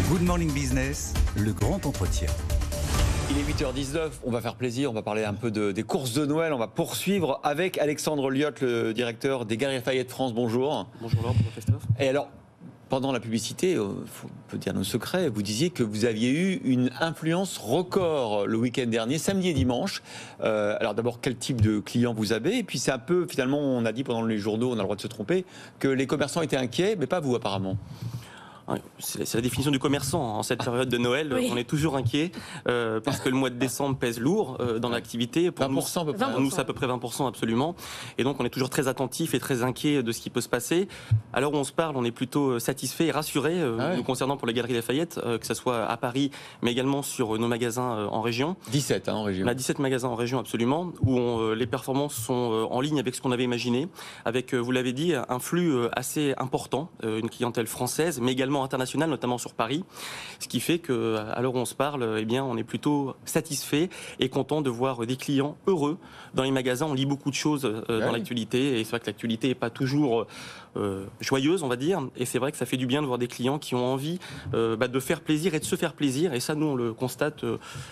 Good Morning Business, le grand entretien. Il est 8h19, on va faire plaisir, on va parler un peu des courses de Noël, on va poursuivre avec Alexandre Lyotte, le directeur des Galeries Lafayette France. Bonjour. Bonjour Laurent, bonjour Christophe. Et alors, pendant la publicité, on peut dire nos secrets, vous disiez que vous aviez eu une influence record le week-end dernier, samedi et dimanche. Alors d'abord, quel type de clients vous avez? Et puis c'est un peu, finalement, on a dit pendant les journaux, on a le droit de se tromper, que les commerçants étaient inquiets, mais pas vous apparemment. C'est la définition du commerçant. En cette période de Noël, Oui. on est toujours inquiet parce que le mois de décembre pèse lourd dans l'activité. Pour 20% à peu près. Pour nous, c'est à peu près 20% absolument. Et donc, on est toujours très attentif et très inquiet de ce qui peut se passer. À l'heure où on se parle, on est plutôt satisfait et rassuré nous concernant pour les Galeries Lafayette, que ce soit à Paris, mais également sur nos magasins en région. 17 en région. On a 17 magasins en région absolument, où les performances sont en ligne avec ce qu'on avait imaginé, avec, vous l'avez dit, un flux assez important, une clientèle française, mais également internationale, notamment sur Paris. Ce qui fait qu'à l'heure où on se parle, eh bien, on est plutôt satisfait et content de voir des clients heureux dans les magasins. On lit beaucoup de choses dans l'actualité, et c'est vrai que l'actualité n'est pas toujours joyeuse, on va dire, et c'est vrai que ça fait du bien de voir des clients qui ont envie de faire plaisir et de se faire plaisir, et ça, nous, on le constate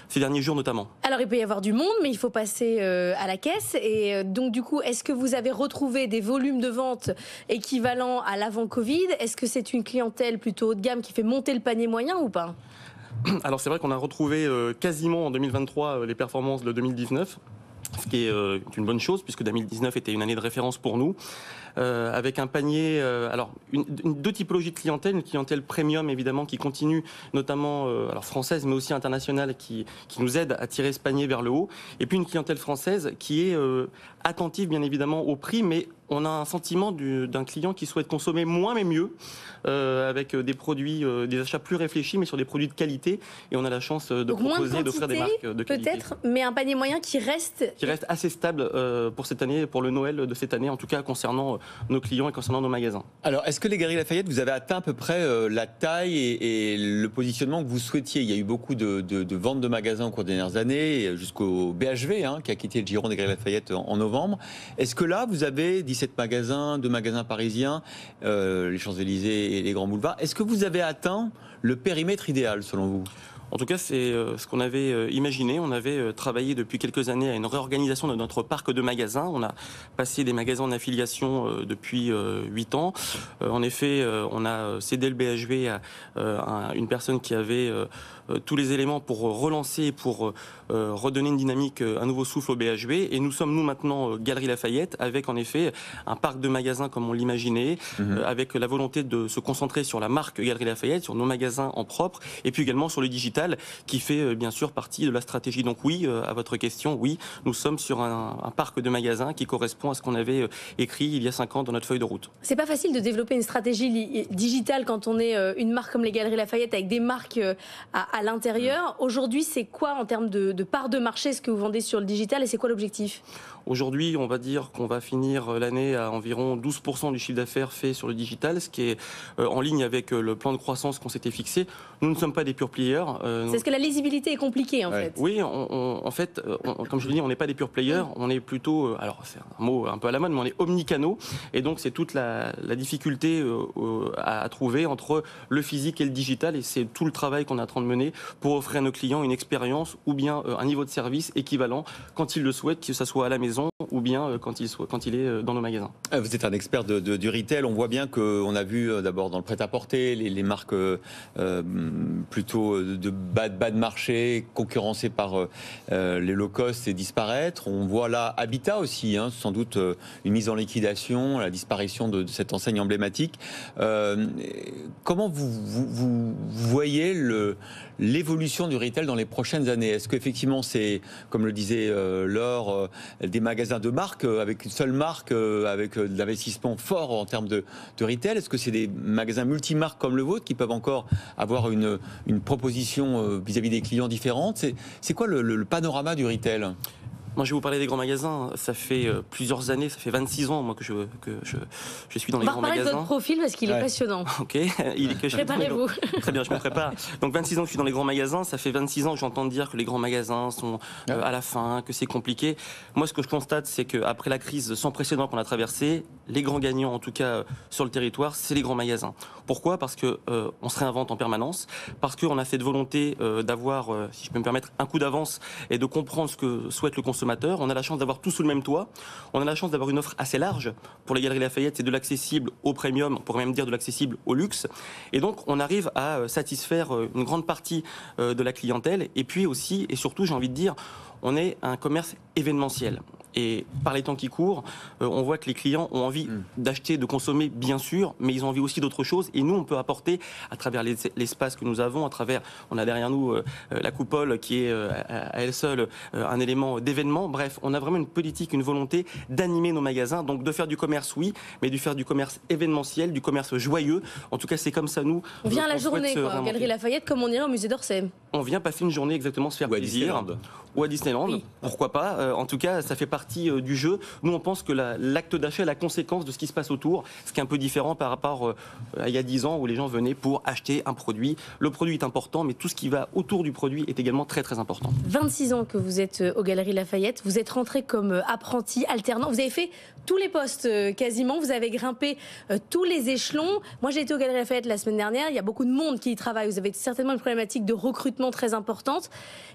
ces derniers jours notamment. Alors il peut y avoir du monde, mais il faut passer à la caisse. Et donc du coup, est-ce que vous avez retrouvé des volumes de vente équivalents à l'avant-Covid? Est-ce que c'est une clientèle plutôt haut de gamme qui fait monter le panier moyen ou pas? Alors c'est vrai qu'on a retrouvé quasiment en 2023 les performances de 2019. Ce qui est une bonne chose, puisque 2019 était une année de référence pour nous, avec un panier, deux typologies de clientèle, une clientèle premium évidemment qui continue, notamment alors française mais aussi internationale, qui nous aide à tirer ce panier vers le haut, et puis une clientèle française qui est attentive bien évidemment au prix, mais on a un sentiment d'un client qui souhaite consommer moins mais mieux, avec des produits, des achats plus réfléchis, mais sur des produits de qualité, et on a la chance de Donc proposer, d'offrir des marques de qualité. Peut-être, mais un panier moyen qui reste Assez stable pour cette année, pour le Noël de cette année, en tout cas concernant nos clients et concernant nos magasins. Alors, est-ce que les Galeries Lafayette, vous avez atteint à peu près la taille et le positionnement que vous souhaitiez? Il y a eu beaucoup de ventes de magasins au cours des dernières années, jusqu'au BHV, qui a quitté le giron des Galeries Lafayette en novembre. Est-ce que là, vous avez 17 magasins, 2 magasins parisiens, les Champs-Élysées et les Grands Boulevards. Est-ce que vous avez atteint le périmètre idéal, selon vous? En tout cas, c'est ce qu'on avait imaginé. On avait travaillé depuis quelques années à une réorganisation de notre parc de magasins. On a passé des magasins en affiliation depuis 8 ans. En effet, on a cédé le BHV à une personne qui avait tous les éléments pour relancer, pour redonner une dynamique, un nouveau souffle au BHV. Et nous sommes, nous, maintenant, Galeries Lafayette, avec en effet un parc de magasins comme on l'imaginait, avec la volonté de se concentrer sur la marque Galeries Lafayette, sur nos magasins en propre, et puis également sur le digital, qui fait bien sûr partie de la stratégie. Donc oui, à votre question, oui, nous sommes sur un parc de magasins qui correspond à ce qu'on avait écrit il y a 5 ans dans notre feuille de route. C'est pas facile de développer une stratégie digitale quand on est une marque comme les Galeries Lafayette avec des marques à l'intérieur. Aujourd'hui, c'est quoi en termes de part de marché ce que vous vendez sur le digital, et c'est quoi l'objectif? Aujourd'hui, on va dire qu'on va finir l'année à environ 12% du chiffre d'affaires fait sur le digital, ce qui est en ligne avec le plan de croissance qu'on s'était fixé. Nous ne sommes pas des pure players. C'est parce que la lisibilité est compliquée en fait. Oui, en fait, comme je le dis, on n'est pas des pure players, on est plutôt, alors c'est un mot un peu à la mode, mais on est omnicanaux, et donc c'est toute la difficulté à trouver entre le physique et le digital, et c'est tout le travail qu'on est en train de mener pour offrir à nos clients une expérience ou bien un niveau de service équivalent quand ils le souhaitent, que ce soit à la maison ou bien quand il est dans nos magasins. Vous êtes un expert du retail. On voit bien qu'on a vu d'abord dans le prêt-à-porter les marques plutôt de bas de marché concurrencées par les low cost et disparaître. On voit là Habitat aussi, sans doute une mise en liquidation, la disparition de cette enseigne emblématique. Comment vous voyez l'évolution du retail dans les prochaines années? Est-ce qu'effectivement c'est, comme le disait Laure, des magasins de marque, avec une seule marque, avec de l'investissement fort en termes de retail? Est-ce que c'est des magasins multimarques comme le vôtre qui peuvent encore avoir une proposition vis-à-vis des clients différente? C'est quoi le panorama du retail? Moi, je vais vous parler des grands magasins. Ça fait plusieurs années, ça fait 26 ans moi, que je suis dans les grands magasins. On va parler de votre profil parce qu'il est passionnant. Ok. Préparez-vous. Très bien, je me prépare. Donc 26 ans que je suis dans les grands magasins. Ça fait 26 ans que j'entends dire que les grands magasins sont à la fin, que c'est compliqué. Moi, ce que je constate, c'est qu'après la crise sans précédent qu'on a traversée, les grands gagnants, en tout cas sur le territoire, c'est les grands magasins. Pourquoi ? Parce que on se réinvente en permanence, parce qu'on a cette volonté d'avoir, si je peux me permettre, un coup d'avance et de comprendre ce que souhaite le consommateur. On a la chance d'avoir tout sous le même toit. On a la chance d'avoir une offre assez large. Pour les Galeries Lafayette, c'est de l'accessible au premium, on pourrait même dire de l'accessible au luxe. Et donc, on arrive à satisfaire une grande partie de la clientèle. Et puis aussi, et surtout, j'ai envie de dire, on est un commerce événementiel. Et par les temps qui courent, on voit que les clients ont envie d'acheter, de consommer, bien sûr, mais ils ont envie aussi d'autre chose. Et nous, on peut apporter, à travers l'espace que nous avons, à travers, on a derrière nous la coupole qui est à elle seule un élément d'événement. Bref, on a vraiment une politique, une volonté d'animer nos magasins. Donc de faire du commerce, oui, mais de faire du commerce événementiel, du commerce joyeux. En tout cas, c'est comme ça, nous. On vient à la journée, quoi, en Galerie Lafayette, comme on irait au musée d'Orsay. On vient passer une journée exactement se faire plaisir. Ou à Disneyland, oui. Pourquoi pas. En tout cas, ça fait partie du jeu. Nous, on pense que l'acte d'achat est la conséquence de ce qui se passe autour, ce qui est un peu différent par rapport à il y a 10 ans où les gens venaient pour acheter un produit. Le produit est important, mais tout ce qui va autour du produit est également très très important. 26 ans que vous êtes aux Galeries Lafayette, vous êtes rentré comme apprenti alternant, vous avez fait tous les postes quasiment, vous avez grimpé tous les échelons. Moi, j'ai été aux Galeries Lafayette la semaine dernière, il y a beaucoup de monde qui y travaille, vous avez certainement une problématique de recrutement très importante.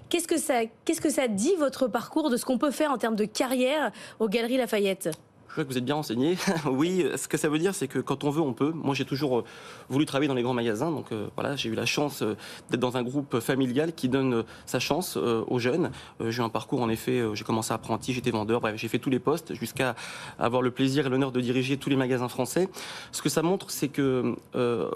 Qu'est-ce que ça dit, votre parcours, de ce qu'on peut faire en termes de carrière aux Galeries Lafayette ? Je vois que vous êtes bien renseigné. Oui, ce que ça veut dire, c'est que quand on veut, on peut. Moi, j'ai toujours voulu travailler dans les grands magasins. Donc voilà, j'ai eu la chance d'être dans un groupe familial qui donne sa chance aux jeunes. J'ai eu un parcours, en effet, j'ai commencé apprenti, j'étais vendeur. Bref, j'ai fait tous les postes jusqu'à avoir le plaisir et l'honneur de diriger tous les magasins français. Ce que ça montre, c'est que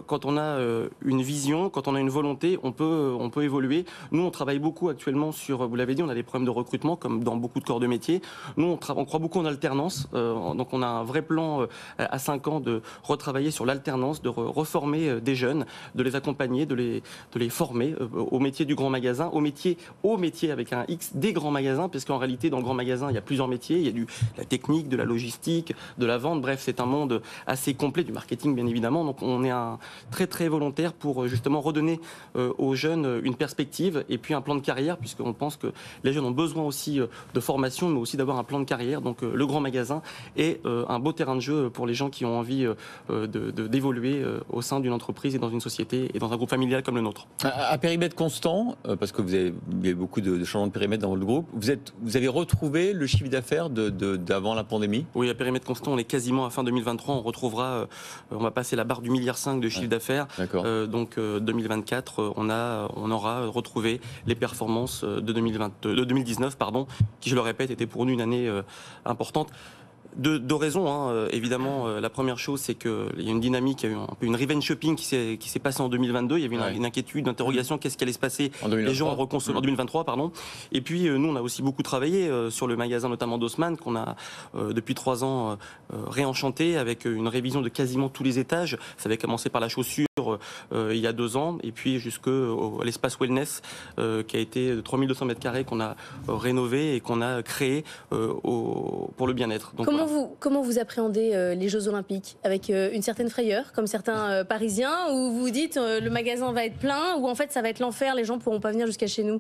quand on a une vision, quand on a une volonté, on peut évoluer. Nous, on travaille beaucoup actuellement sur, vous l'avez dit, on a des problèmes de recrutement, comme dans beaucoup de corps de métier. Nous, on croit beaucoup en alternance. Donc on a un vrai plan à 5 ans de retravailler sur l'alternance, de reformer des jeunes, de les accompagner, de les former au métier du grand magasin, au métier avec un X des grands magasins, parce qu'en réalité dans le grand magasin il y a plusieurs métiers, il y a de la technique, de la logistique, de la vente, bref c'est un monde assez complet, du marketing bien évidemment, donc on est très très volontaire pour justement redonner aux jeunes une perspective et puis un plan de carrière, puisqu'on pense que les jeunes ont besoin aussi de formation, mais aussi d'avoir un plan de carrière, donc le grand magasin et un beau terrain de jeu pour les gens qui ont envie d'évoluer au sein d'une entreprise et dans une société et dans un groupe familial comme le nôtre. À périmètre constant, parce que vous avez beaucoup de changements de périmètre dans votre groupe, vous avez retrouvé le chiffre d'affaires d'avant la pandémie ? Oui, à périmètre constant, on est quasiment à fin 2023, on retrouvera, on va passer la barre du 1,5 milliard de chiffre d'affaires. Donc 2024, on aura retrouvé les performances de 2019, qui je le répète était pour nous une année importante. Deux raisons, évidemment. La première chose, c'est qu'il y a une dynamique, il y a eu un peu une revenge shopping qui s'est passée en 2022. Il y avait une inquiétude, une interrogation, qu'est-ce qui allait se passer en 2023. Les gens en 2023, pardon. Et puis, nous, on a aussi beaucoup travaillé sur le magasin, notamment d'Haussmann, qu'on a depuis 3 ans réenchanté avec une révision de quasiment tous les étages. Ça avait commencé par la chaussure il y a 2 ans, et puis jusqu'à l'espace wellness qui a été de 3200 m² qu'on a rénové et qu'on a créé pour le bien-être. Donc, Comment vous appréhendez les Jeux Olympiques ? Avec une certaine frayeur, comme certains Parisiens, ou vous dites le magasin va être plein, ou en fait ça va être l'enfer, les gens ne pourront pas venir jusqu'à chez nous ?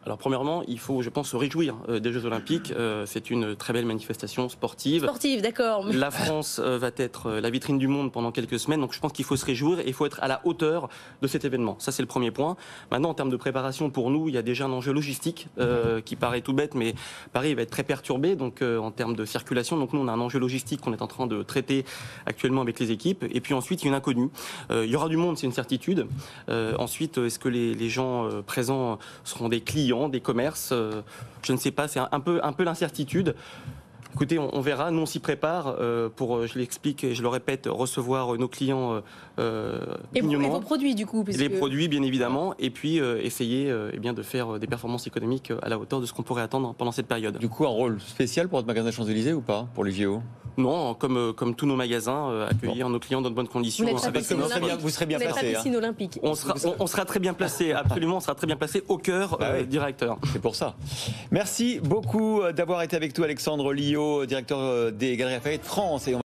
Alors premièrement, il faut, je pense, se réjouir des Jeux Olympiques. C'est une très belle manifestation sportive. Sportive, d'accord. Mais... La France va être la vitrine du monde pendant quelques semaines, donc je pense qu'il faut se réjouir et il faut être à la hauteur de cet événement. Ça, c'est le premier point. Maintenant, en termes de préparation, pour nous, il y a déjà un enjeu logistique qui paraît tout bête, mais Paris va être très perturbé, donc en termes de circulation. Donc nous, on a un enjeu logistique qu'on est en train de traiter actuellement avec les équipes. Et puis ensuite, il y a une inconnue. Il y aura du monde, c'est une certitude. Ensuite, est-ce que les gens présents seront des clients, des commerces, je ne sais pas, c'est un peu l'incertitude. Écoutez, on verra, nous on s'y prépare pour, je l'explique et je le répète, recevoir nos clients dignement. Et vos produits du coup Les produits bien évidemment, et puis essayer de faire des performances économiques à la hauteur de ce qu'on pourrait attendre pendant cette période. Du coup, un rôle spécial pour votre magasin des Champs-Élysées ou pas, pour les JO ? Non, comme tous nos magasins, accueillir nos clients dans de bonnes conditions. Vous n'êtes pas Parce que vous serez bien placé. piscine olympique. On sera très bien placé, absolument, on sera très bien placé au cœur directeur. C'est pour ça. Merci beaucoup d'avoir été avec nous, Alexandre Liot, directeur des Galeries Lafayette France. Et